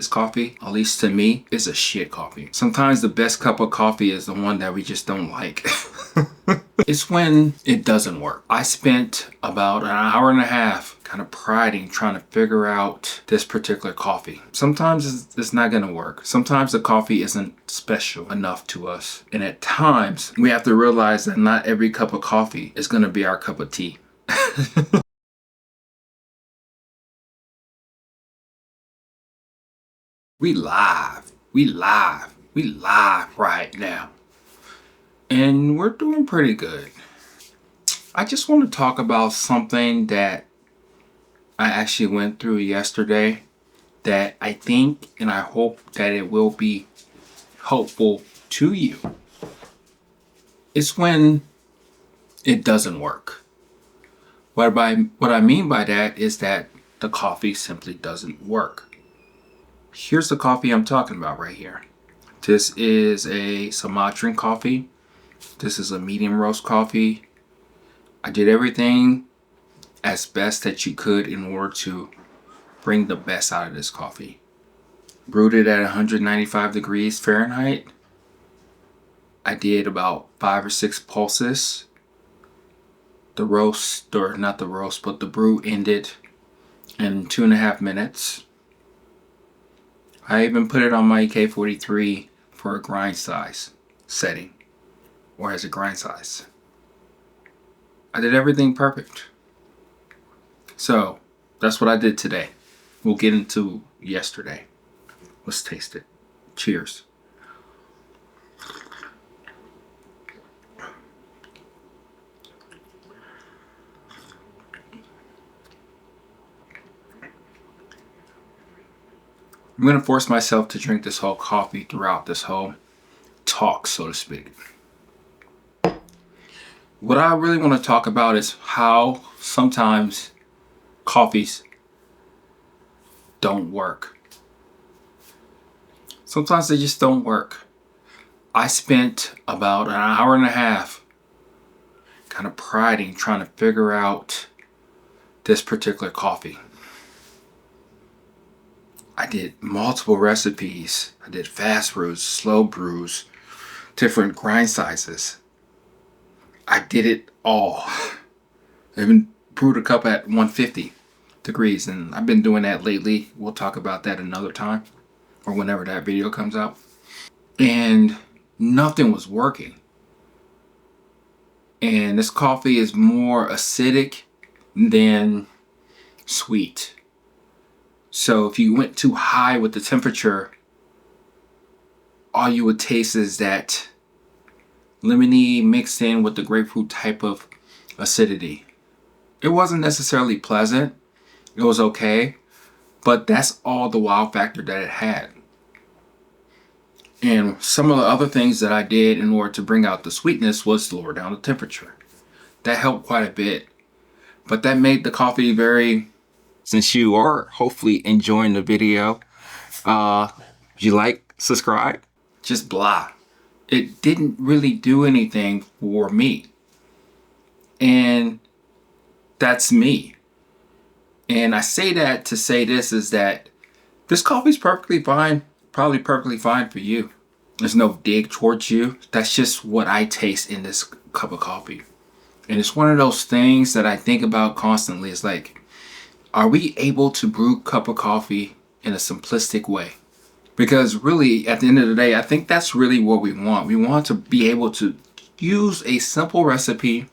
This coffee, at least to me, is a shit coffee. Sometimes the best cup of coffee is the one that we just don't like. It's when it doesn't work. I spent about an hour and a half kind of priding trying to figure out this particular coffee. Sometimes it's not gonna work. Sometimes the coffee isn't special enough to us. And at times, we have to realize that not every cup of coffee is gonna be our cup of tea. We live right now. And we're doing pretty good. I just want to talk about something that I actually went through yesterday that I think and I hope that it will be helpful to you. It's when it doesn't work. What I mean by that is that the coffee simply doesn't work. Here's the coffee I'm talking about right here. This is a Sumatran coffee. This is a medium roast coffee. I did everything as best that you could in order to bring the best out of this coffee. Brewed it at 195 degrees Fahrenheit. I did about 5 or 6 pulses. The roast, or not the roast, but the brew ended in 2.5 minutes. I even put it on my EK43 for a grind size setting, or as a grind size. I did everything perfect. So that's what I did today. We'll get into yesterday. Let's taste it. Cheers. I'm going to force myself to drink this whole coffee throughout this whole talk, so to speak. What I really want to talk about is how sometimes coffees don't work. Sometimes they just don't work. I spent about an hour and a half kind of priding trying to figure out this particular coffee. I did multiple recipes. I did fast brews, slow brews, different grind sizes. I did it all. I even brewed a cup at 150 degrees, and I've been doing that lately. We'll talk about that another time, or whenever that video comes out. And nothing was working. And this coffee is more acidic than sweet. So if you went too high with the temperature, all you would taste is that lemony mixed in with the grapefruit type of acidity. It wasn't necessarily pleasant. It was okay, but that's all the wow factor that it had. And some of the other things that I did in order to bring out the sweetness was lower down the temperature. That helped quite a bit, but that made the coffee very... Since you are hopefully enjoying the video, you like, subscribe, just blah. It didn't really do anything for me. And that's me. And I say that to say this is that this coffee's perfectly fine, probably perfectly fine for you. There's no dig towards you. That's just what I taste in this cup of coffee. And it's one of those things that I think about constantly. It's like, are we able to brew a cup of coffee in a simplistic way? Because really, at the end of the day, I think that's really what we want. We want to be able to use a simple recipe,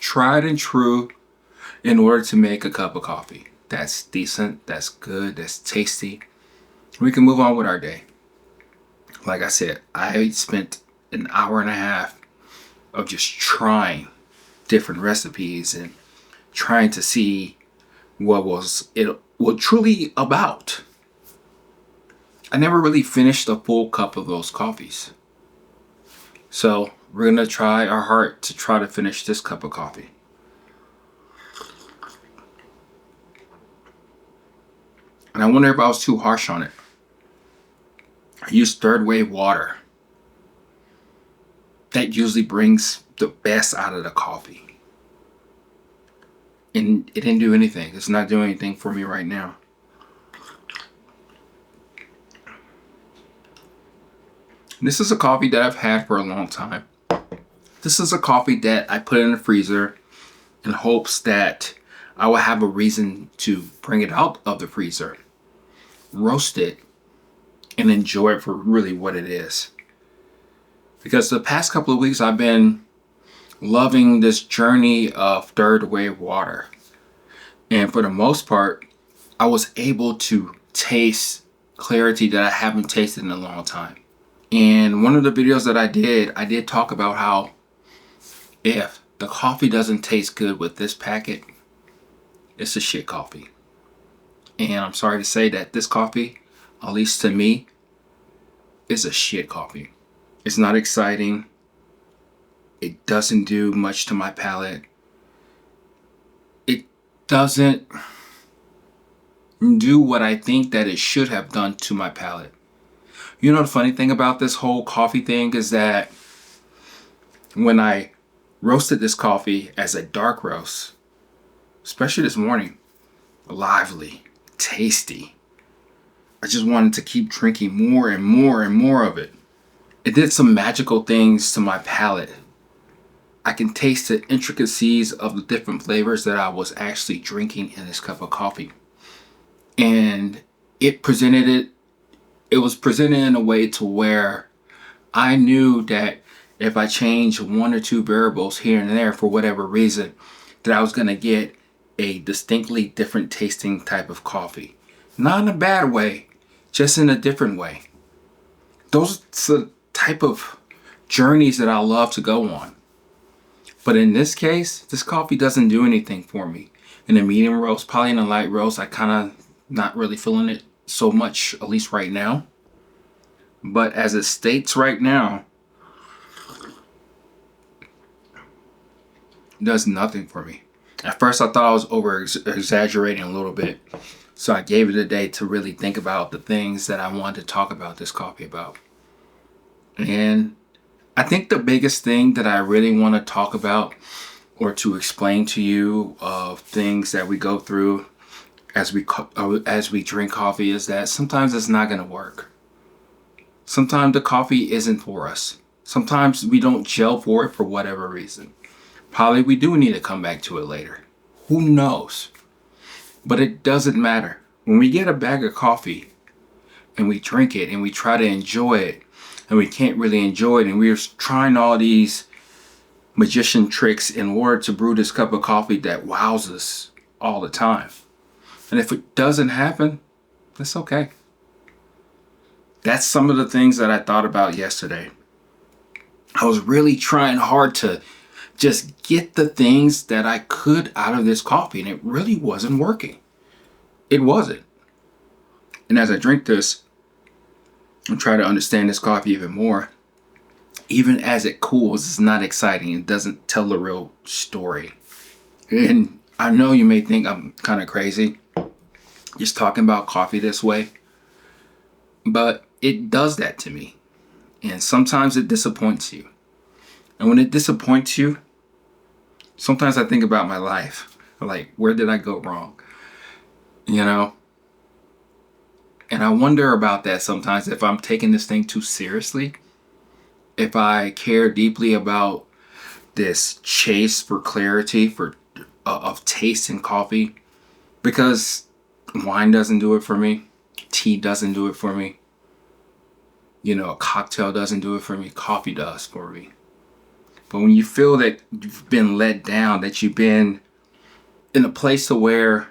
tried and true, in order to make a cup of coffee that's decent, that's good, that's tasty. We can move on with our day. Like I said, I spent an hour and a half of just trying different recipes and trying to see what was it truly about. I never really finished a full cup of those coffees. So we're gonna try our heart to try to finish this cup of coffee. And I wonder if I was too harsh on it. I used third wave water. That usually brings the best out of the coffee. And it didn't do anything. It's not doing anything for me right now. This is a coffee that I've had for a long time. This is a coffee that I put in the freezer in hopes that I will have a reason to bring it out of the freezer, roast it, and enjoy it for really what it is. Because the past couple of weeks I've been loving this journey of third wave water. And for the most part, I was able to taste clarity that I haven't tasted in a long time. And one of the videos that I did talk about how if the coffee doesn't taste good with this packet, it's a shit coffee. And I'm sorry to say that this coffee, at least to me, is a shit coffee. It's not exciting. It doesn't do much to my palate. It doesn't do what I think that it should have done to my palate. You know, the funny thing about this whole coffee thing is that when I roasted this coffee as a dark roast, especially this morning, lively, tasty, I just wanted to keep drinking more and more and more of it. It did some magical things to my palate. I can taste the intricacies of the different flavors that I was actually drinking in this cup of coffee. And it was presented in a way to where I knew that if I changed one or two variables here and there for whatever reason, that I was going to get a distinctly different tasting type of coffee. Not in a bad way, just in a different way. Those are the type of journeys that I love to go on. But in this case, this coffee doesn't do anything for me. In a medium roast, probably in a light roast, I kind of not really feeling it so much, at least right now. But as it states right now, it does nothing for me. At first, I thought I was over exaggerating a little bit. So I gave it a day to really think about the things that I wanted to talk about this coffee about. And I think the biggest thing that I really want to talk about or to explain to you of things that we go through as we drink coffee is that sometimes it's not going to work. Sometimes the coffee isn't for us. Sometimes we don't gel for it for whatever reason. Probably we do need to come back to it later. Who knows? But it doesn't matter. When we get a bag of coffee and we drink it and we try to enjoy it and we can't really enjoy it and we're trying all these magician tricks in order to brew this cup of coffee that wows us all the time. And if it doesn't happen, that's okay. That's some of the things that I thought about yesterday. I was really trying hard to just get the things that I could out of this coffee, and it really wasn't working. It wasn't. And as I drink this and try to understand this coffee even more, even as it cools, it's not exciting. It doesn't tell the real story. And I know you may think I'm kind of crazy just talking about coffee this way, but it does that to me. And sometimes it disappoints you. And when it disappoints you, sometimes I think about my life. Like, where did I go wrong? You know? And I wonder about that sometimes, if I'm taking this thing too seriously. If I care deeply about this chase for clarity, of taste in coffee. Because wine doesn't do it for me. Tea doesn't do it for me. You know, a cocktail doesn't do it for me. Coffee does for me. But when you feel that you've been let down, that you've been in a place to where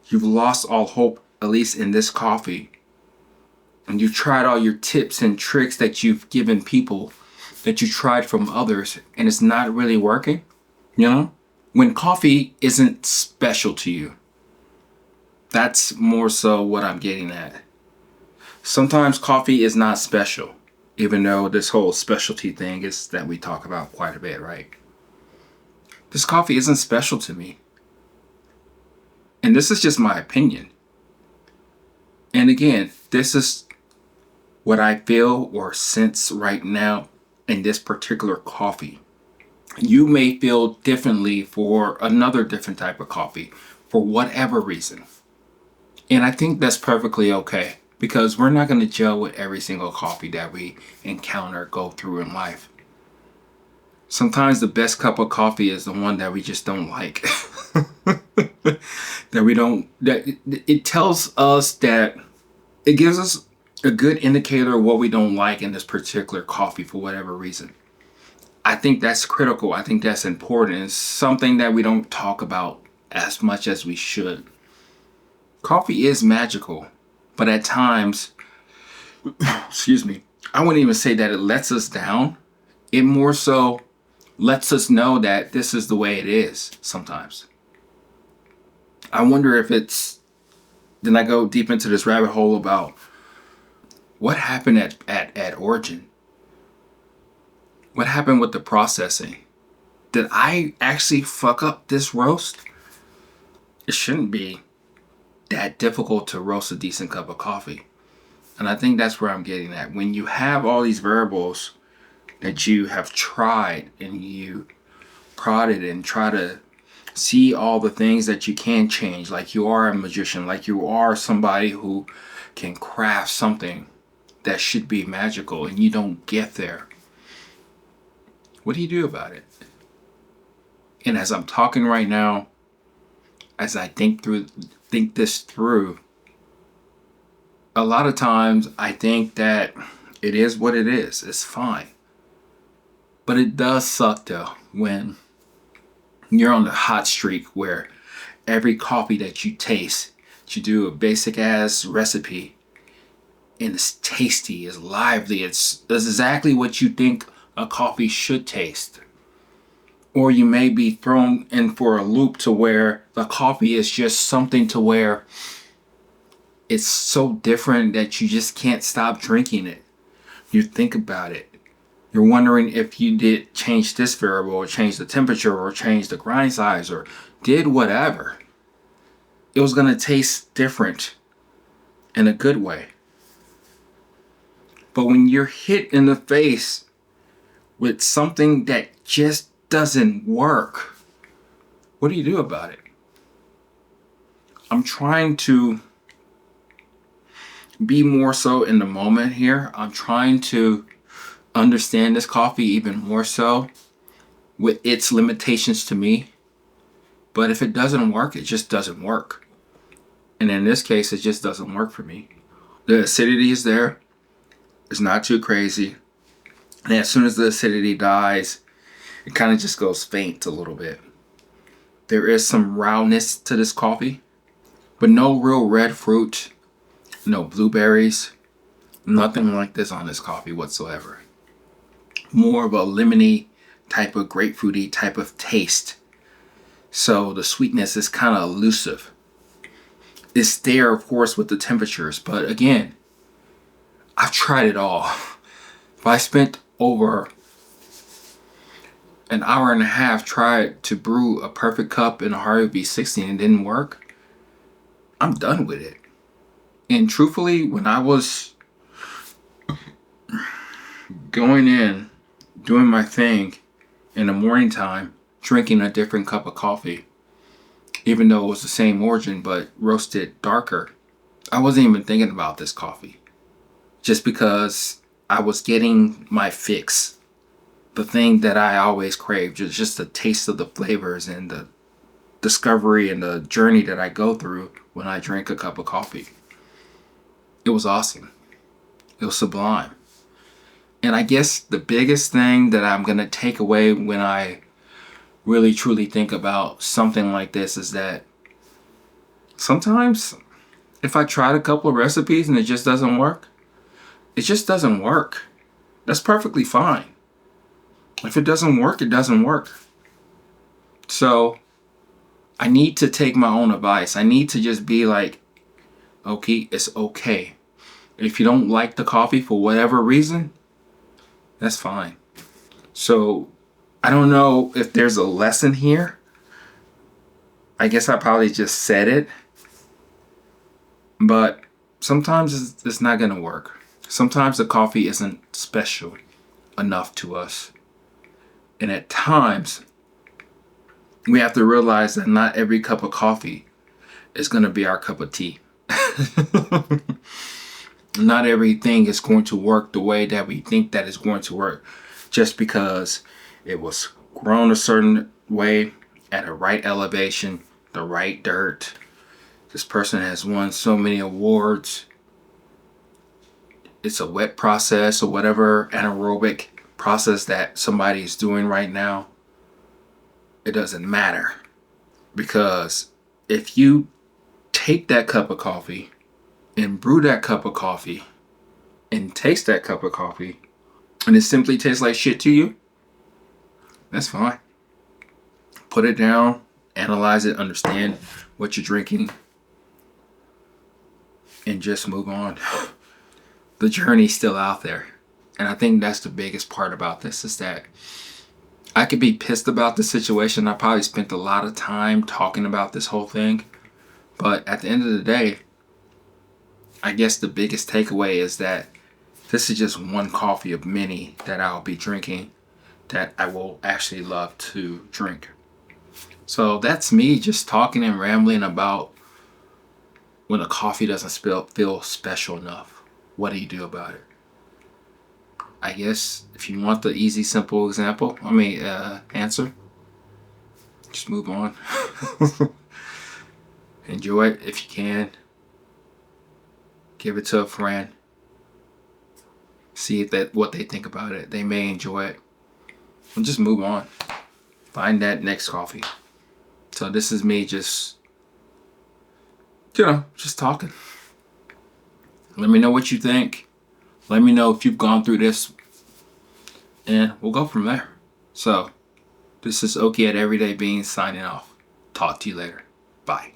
you've lost all hope, at least in this coffee, and you've tried all your tips and tricks that you've given people, that you tried from others, and it's not really working, you know? When coffee isn't special to you, that's more so what I'm getting at. Sometimes coffee is not special. Even though this whole specialty thing is that we talk about quite a bit, right? This coffee isn't special to me. And this is just my opinion. And again, this is what I feel or sense right now in this particular coffee. You may feel differently for another different type of coffee for whatever reason. And I think that's perfectly okay. because we're not going to gel with every single coffee that we encounter, go through in life. Sometimes the best cup of coffee is the one that we just don't like. That it tells us that it gives us a good indicator of what we don't like in this particular coffee for whatever reason. I think that's critical. I think that's important. It's something that we don't talk about as much as we should. Coffee is magical, but at times, excuse me, I wouldn't even say that it lets us down. It more so lets us know that this is the way it is sometimes. I wonder if it's, then I go deep into this rabbit hole about what happened at origin. What happened with the processing? Did I actually fuck up this roast? It shouldn't be that difficult to roast a decent cup of coffee. And I think that's where I'm getting at. When you have all these variables that you have tried and you prodded and try to see all the things that you can change, like you are a magician, like you are somebody who can craft something that should be magical, and you don't get there. What do you do about it? And as I'm talking right now, as I think this through, a lot of times I think that it is what it is. It's fine. But it does suck though when you're on the hot streak where every coffee that you taste, you do a basic ass recipe and it's tasty, it's lively, it's exactly what you think a coffee should taste. Or you may be thrown in for a loop to where the coffee is just something to where it's so different that you just can't stop drinking it. You think about it. You're wondering if you did change this variable or change the temperature or change the grind size or did whatever. It was going to taste different in a good way. But when you're hit in the face with something that just doesn't work, what do you do about it? I'm trying to be more so in the moment here. I'm trying to understand this coffee even more so with its limitations to me. But if it doesn't work, it just doesn't work. And in this case, it just doesn't work for me. The acidity is there. It's not too crazy. And as soon as the acidity dies, it kind of just goes faint a little bit. There is some roundness to this coffee, but no real red fruit, no blueberries, nothing like this on this coffee whatsoever. More of a lemony type of grapefruity type of taste. So the sweetness is kind of elusive. It's there, of course, with the temperatures, but again, I've tried it all. If I spent over an hour and a half tried to brew a perfect cup in a Harvey V60 and it didn't work, I'm done with it. And truthfully, when I was going in, doing my thing in the morning time, drinking a different cup of coffee, even though it was the same origin but roasted darker, I wasn't even thinking about this coffee. Just because I was getting my fix. The thing that I always crave, just the taste of the flavors and the discovery and the journey that I go through when I drink a cup of coffee. It was awesome. It was sublime. And I guess the biggest thing that I'm going to take away when I really truly think about something like this is that sometimes if I tried a couple of recipes and it just doesn't work, it just doesn't work. That's perfectly fine. If it doesn't work, it doesn't work. So I need to take my own advice. I need to just be like, okay, it's okay. If you don't like the coffee for whatever reason, that's fine. So I don't know if there's a lesson here. I guess I probably just said it. But sometimes it's not going to work. Sometimes the coffee isn't special enough to us. And at times, we have to realize that not every cup of coffee is going to be our cup of tea. Not everything is going to work the way that we think that it's going to work just because it was grown a certain way at a right elevation, the right dirt. This person has won so many awards. It's a wet process or whatever anaerobic process that somebody is doing right now. It doesn't matter, because if you take that cup of coffee and brew that cup of coffee and taste that cup of coffee and it simply tastes like shit to you, that's fine. Put it down, analyze it, understand what you're drinking, and just move on. The journey's still out there. And I think that's the biggest part about this, is that I could be pissed about the situation. I probably spent a lot of time talking about this whole thing. But at the end of the day, I guess the biggest takeaway is that this is just one coffee of many that I'll be drinking that I will actually love to drink. So that's me just talking and rambling about when a coffee doesn't feel special enough. What do you do about it? I guess if you want the easy, simple answer, just move on. Enjoy it if you can. Give it to a friend. See what they think about it. They may enjoy it. And just move on. Find that next coffee. So this is me just talking. Let me know what you think. Let me know if you've gone through this. And we'll go from there. So, this is Oki at Everyday Beans signing off. Talk to you later. Bye.